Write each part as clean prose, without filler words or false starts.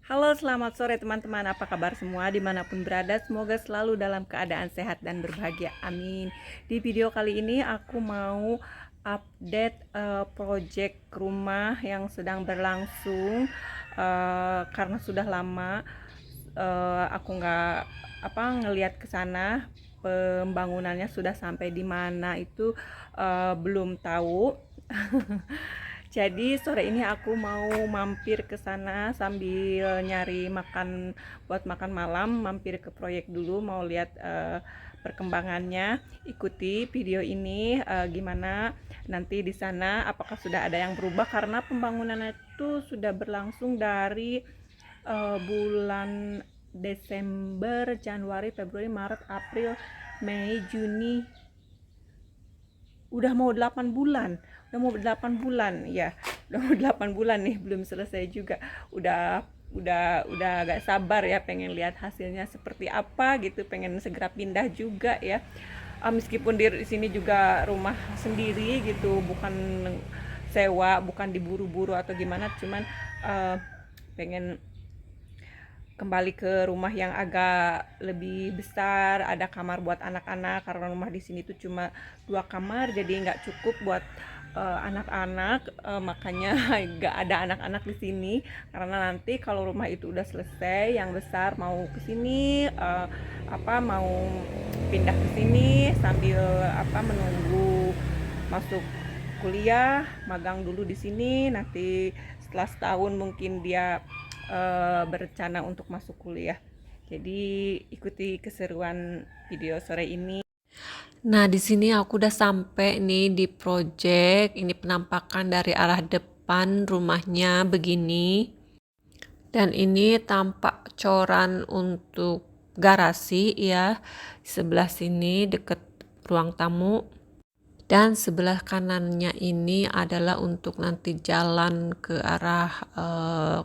Halo, selamat sore teman-teman. Apa kabar semua dimanapun berada? Semoga selalu dalam keadaan sehat dan berbahagia. Amin. Di video kali ini aku mau update project rumah yang sedang berlangsung karena sudah lama aku nggak ngelihat ke sana pembangunannya sudah sampai di mana itu belum tahu. Jadi sore ini aku mau mampir ke sana sambil nyari makan buat makan malam, mampir ke proyek dulu mau lihat perkembangannya. Ikuti video ini gimana nanti di sana apakah sudah ada yang berubah karena pembangunan itu sudah berlangsung dari bulan Desember, Januari, Februari, Maret, April, Mei, Juni, udah mau 8 bulan. Ya, udah mau 8 bulan nih, belum selesai juga. Udah agak sabar ya, pengen lihat hasilnya seperti apa gitu, pengen segera pindah juga ya. Meskipun di sini juga rumah sendiri gitu, bukan sewa, bukan diburu-buru atau gimana, cuman pengen kembali ke rumah yang agak lebih besar, ada kamar buat anak-anak karena rumah di sini tuh cuma 2 kamar, jadi nggak cukup buat anak-anak, makanya nggak ada anak-anak di sini karena nanti kalau rumah itu udah selesai yang besar mau ke sini mau pindah ke sini sambil menunggu masuk kuliah, magang dulu di sini, nanti setelah setahun mungkin dia berencana untuk masuk kuliah. Jadi ikuti keseruan video sore ini. Nah, di sini aku udah sampai nih di project. Ini penampakan dari arah depan rumahnya begini. Dan ini tampak coran untuk garasi ya. Sebelah sini deket ruang tamu. Dan sebelah kanannya ini adalah untuk nanti jalan ke arah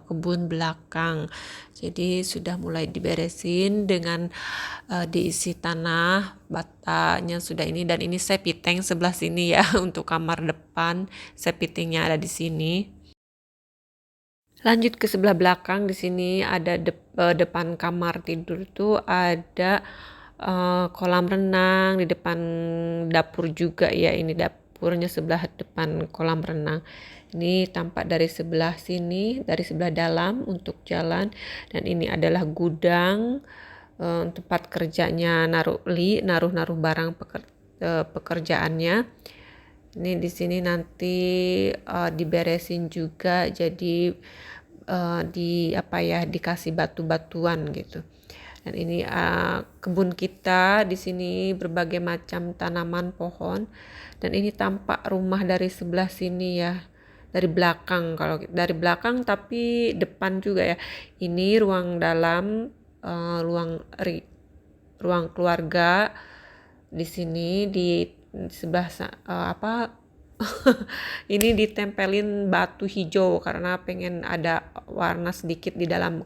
kebun belakang. Jadi sudah mulai diberesin dengan diisi tanah, batanya sudah ini, dan ini septic tank sebelah sini ya untuk kamar depan. Septic-nya ada di sini. Lanjut ke sebelah belakang, di sini ada depan kamar tidur tuh ada kolam renang, di depan dapur juga ya, ini dapurnya sebelah depan kolam renang. Ini tampak dari sebelah sini, dari sebelah dalam untuk jalan, dan ini adalah gudang tempat kerjanya naruh barang pekerjaannya. Ini di sini nanti diberesin juga, jadi dikasih batu-batuan gitu. Dan ini kebun kita, di sini berbagai macam tanaman pohon, dan ini tampak rumah dari sebelah sini ya, dari belakang. Kalau dari belakang tapi depan juga ya. Ini ruang dalam, ruang keluarga. Di sini di sebelah ini ditempelin batu hijau karena pengen ada warna sedikit di dalam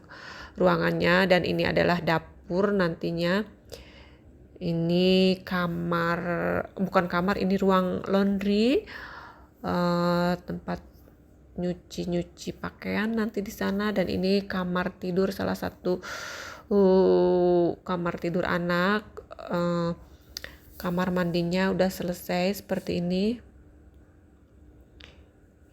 ruangannya. Dan ini adalah dapur nantinya. Ini kamar, bukan kamar, ini ruang laundry, tempat nyuci pakaian nanti di sana. Dan ini kamar tidur, salah satu kamar tidur anak. Kamar mandinya udah selesai seperti ini.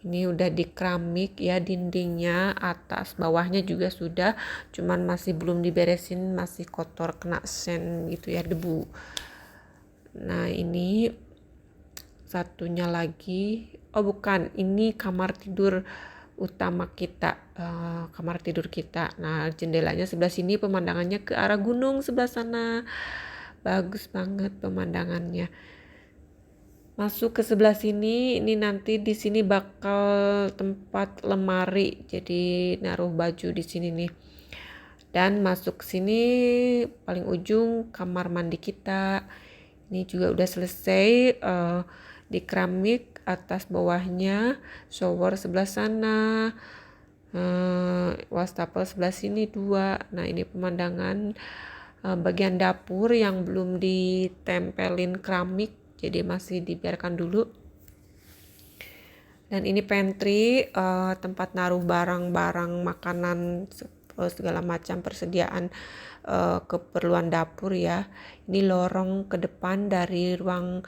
Ini udah di keramik ya, dindingnya, atas bawahnya juga sudah, cuman masih belum diberesin, masih kotor kena sen gitu ya, debu. Nah, ini satunya lagi, oh bukan, ini kamar tidur utama kita, kamar tidur kita. Nah, jendelanya sebelah sini, pemandangannya ke arah gunung sebelah sana, bagus banget pemandangannya. Masuk ke sebelah sini, ini nanti di sini bakal tempat lemari, jadi naruh baju di sini nih. Dan masuk ke sini paling ujung kamar mandi kita. Ini juga udah selesai, di keramik atas bawahnya, shower sebelah sana, wastafel sebelah sini 2. Nah, ini pemandangan bagian dapur yang belum ditempelin keramik, jadi masih dibiarkan dulu. Dan ini pantry, tempat naruh barang-barang makanan terus segala macam persediaan keperluan dapur ya. Ini lorong ke depan dari ruang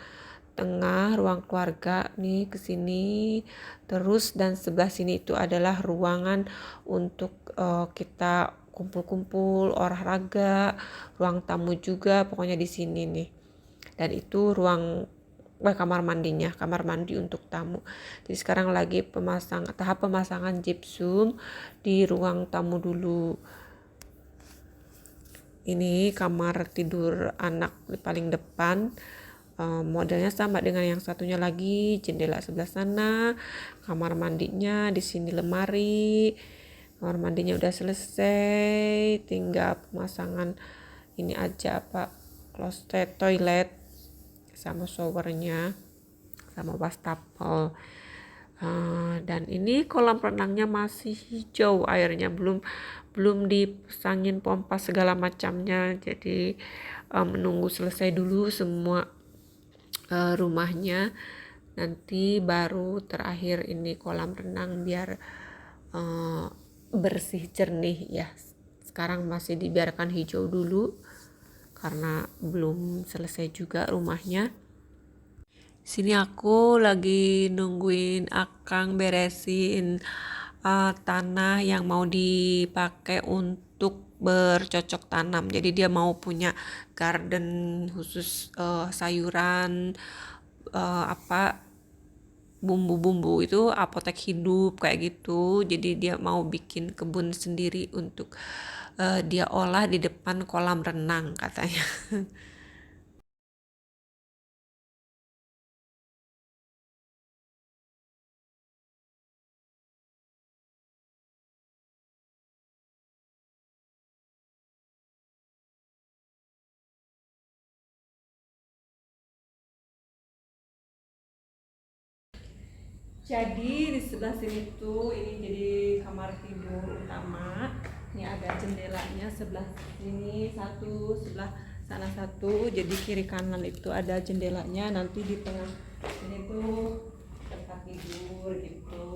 tengah, ruang keluarga nih ke sini. Terus dan sebelah sini itu adalah ruangan untuk kita kumpul-kumpul, olahraga, ruang tamu juga pokoknya di sini nih. Dan itu ruang kamar mandinya, kamar mandi untuk tamu. Jadi sekarang lagi tahap pemasangan gypsum di ruang tamu dulu. Ini kamar tidur anak di paling depan. Modelnya sama dengan yang satunya lagi, jendela sebelah sana, kamar mandinya di sini lemari. Kamar mandinya udah selesai, tinggal pemasangan ini aja closet, toilet sama showernya sama wastafel. Dan ini kolam renangnya masih hijau, airnya belum dipasangin pompa segala macamnya, jadi menunggu selesai dulu semua rumahnya, nanti baru terakhir ini kolam renang biar bersih jernih ya. Sekarang masih dibiarkan hijau dulu karena belum selesai juga rumahnya. Sini aku lagi nungguin Akang beresin tanah yang mau dipakai untuk bercocok tanam. Jadi dia mau punya garden khusus sayuran, bumbu-bumbu itu apotek hidup kayak gitu. Jadi dia mau bikin kebun sendiri untuk dia olah di depan kolam renang katanya. Jadi di sebelah sini tuh ini jadi kamar tidur utama. Ini ada jendelanya sebelah sini satu, sebelah sana satu. Jadi kiri kanan itu ada jendelanya. Nanti di tengah ini tuh tempat tidur gitu.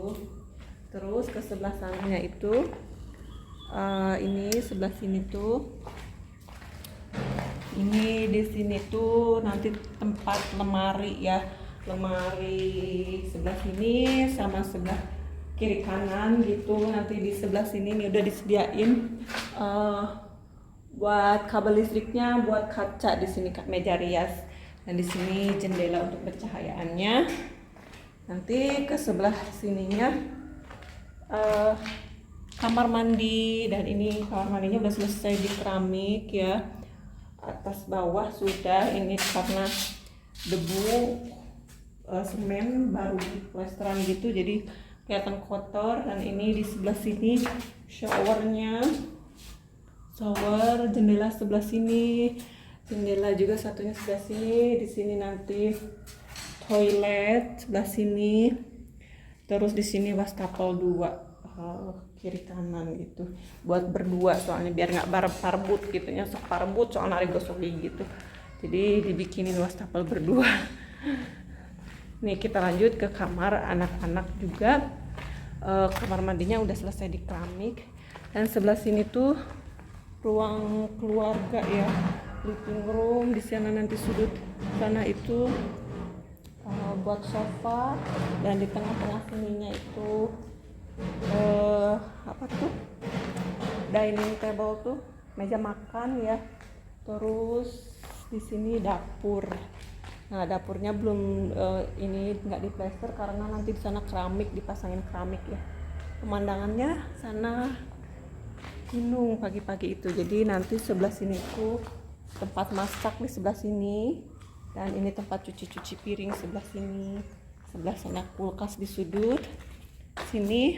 Terus ke sebelah sananya itu ini sebelah sini tuh. Ini di sini tuh nanti tempat lemari ya. Lemari sebelah sini sama sebelah kiri kanan gitu. Nanti di sebelah sini nih udah disediain buat kabel listriknya, buat kaca di sini meja rias, dan di sini jendela untuk pencahayaannya. Nanti ke sebelah sininya kamar mandi, dan ini kamar mandinya udah selesai di keramik ya, atas bawah sudah. Ini karena debu semen baru plesteran gitu jadi kelihatan kotor. Dan ini di sebelah sini shower, jendela sebelah sini, jendela juga satunya sebelah sini. Di sini nanti toilet sebelah sini. Terus di sini wastafel 2 kiri kanan gitu buat berdua, soalnya biar nggak parbut gitu ya, sok parbut soalnya ada gosok gigi gitu, jadi dibikinin wastafel berdua. Nih kita lanjut ke kamar anak-anak juga. Kamar mandinya udah selesai di keramik, dan sebelah sini tuh ruang keluarga ya, living room. Di sana nanti sudut sana itu buat sofa, dan di tengah-tengah sininya itu dining table tuh, meja makan ya. Terus di sini dapur. Nah dapurnya belum ini nggak diplester karena nanti di sana keramik, dipasangin keramik ya. Pemandangannya sana gunung pagi-pagi itu. Jadi nanti sebelah sini tuh tempat masak di sebelah sini, dan ini tempat cuci piring sebelah sini. Sebelah sana kulkas di sudut. Sini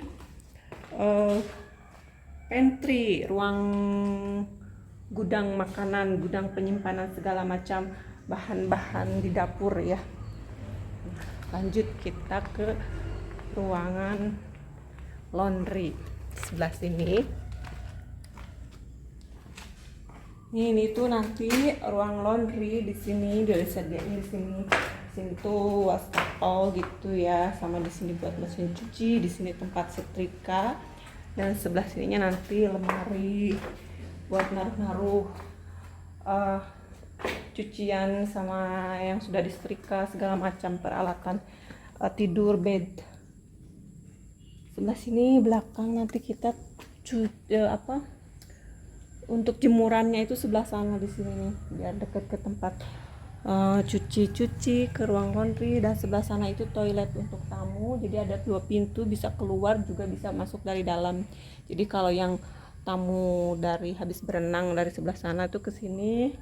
pantry, ruang gudang makanan, gudang penyimpanan segala macam bahan-bahan di dapur ya. Lanjut kita ke ruangan laundry sebelah sini. Ini tuh nanti ruang laundry di sini udah disediain di sini. Sini tuh wastafel gitu ya, sama di sini buat mesin cuci, di sini tempat setrika. Dan sebelah sininya nanti lemari buat naruh-naruh eh, cucian sama yang sudah disetrika, segala macam peralatan tidur bed. Sebelah sini belakang nanti kita untuk jemurannya itu sebelah sana di sini nih, biar deket ke tempat cuci ke ruang laundry. Dan sebelah sana itu toilet untuk tamu, jadi ada 2 pintu, bisa keluar juga bisa masuk dari dalam. Jadi kalau yang tamu dari habis berenang dari sebelah sana tuh ke sini,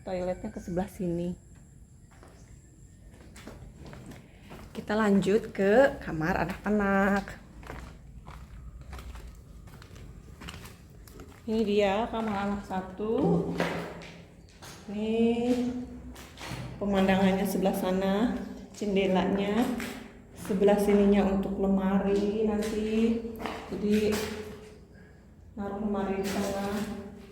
toiletnya ke sebelah sini. Kita lanjut ke kamar anak-anak. Ini dia kamar anak 1. Nih pemandangannya sebelah sana, jendelanya. Sebelah sininya untuk lemari nanti. Jadi naruh lemari di tengah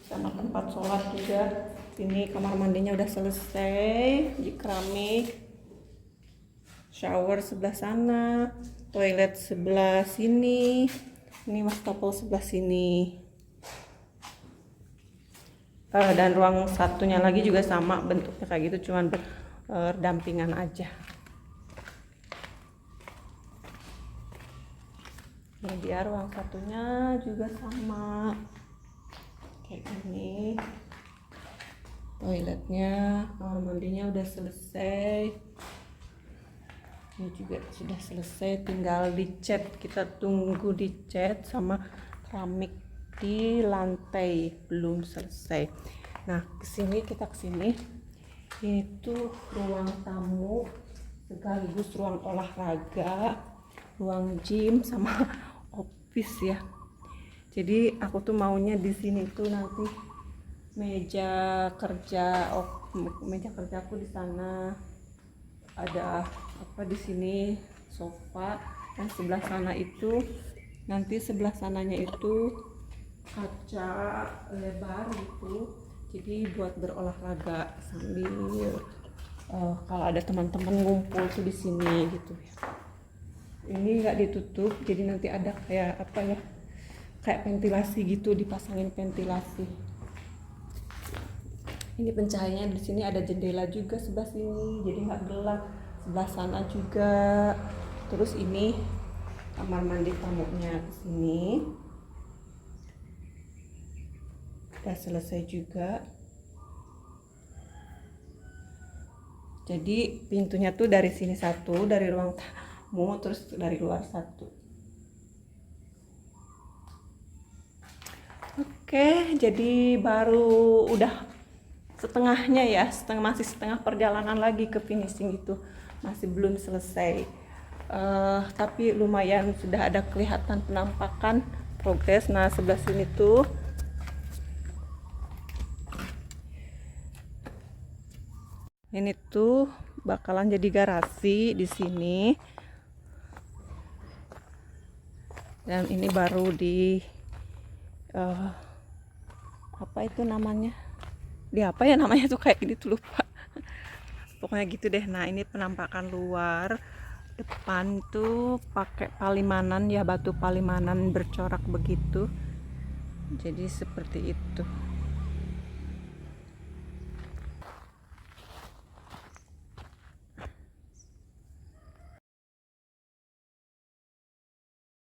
sama tempat sholat juga. Ini kamar mandinya udah selesai di keramik. Shower sebelah sana, toilet sebelah sini. Ini wastafel sebelah sini. Dan ruang satunya lagi juga sama bentuknya kayak gitu, cuman berdampingan aja. Ini dia ruang satunya juga sama kayak gini. Toiletnya, kamar mandinya udah selesai. Ini juga sudah selesai, tinggal dicat. Kita tunggu dicat sama keramik di lantai belum selesai. Nah, kita kesini. Ini tuh ruang tamu sekaligus ruang olahraga, ruang gym sama office ya. Jadi aku tuh maunya di sini tuh nanti meja kerjaku di sana. Ada di sini sofa, dan sebelah sana itu nanti sebelah sananya itu kaca lebar gitu, jadi buat berolahraga sambil kalau ada teman-teman ngumpul tuh di sini gitu ya. Ini nggak ditutup, jadi nanti ada kayak ventilasi gitu, dipasangin ventilasi. Ini pencahayaannya di sini, ada jendela juga sebelah sini, jadi nggak gelap. Sebelah sana juga. Terus ini kamar mandi tamunya ke sini. Udah selesai juga. Jadi pintunya tuh dari sini satu, dari ruang tamu, terus dari luar satu. Oke, jadi baru udah setengahnya ya, masih setengah perjalanan lagi ke finishing itu, masih belum selesai. Tapi lumayan sudah ada kelihatan penampakan progres. Nah, sebelah sini tuh ini tuh bakalan jadi garasi di sini. Dan ini baru di apa itu namanya? Namanya tuh kayak gitu, lupa. Pokoknya gitu deh. Nah, ini penampakan luar. Depan tuh pakai palimanan ya, batu palimanan bercorak begitu. Jadi seperti itu.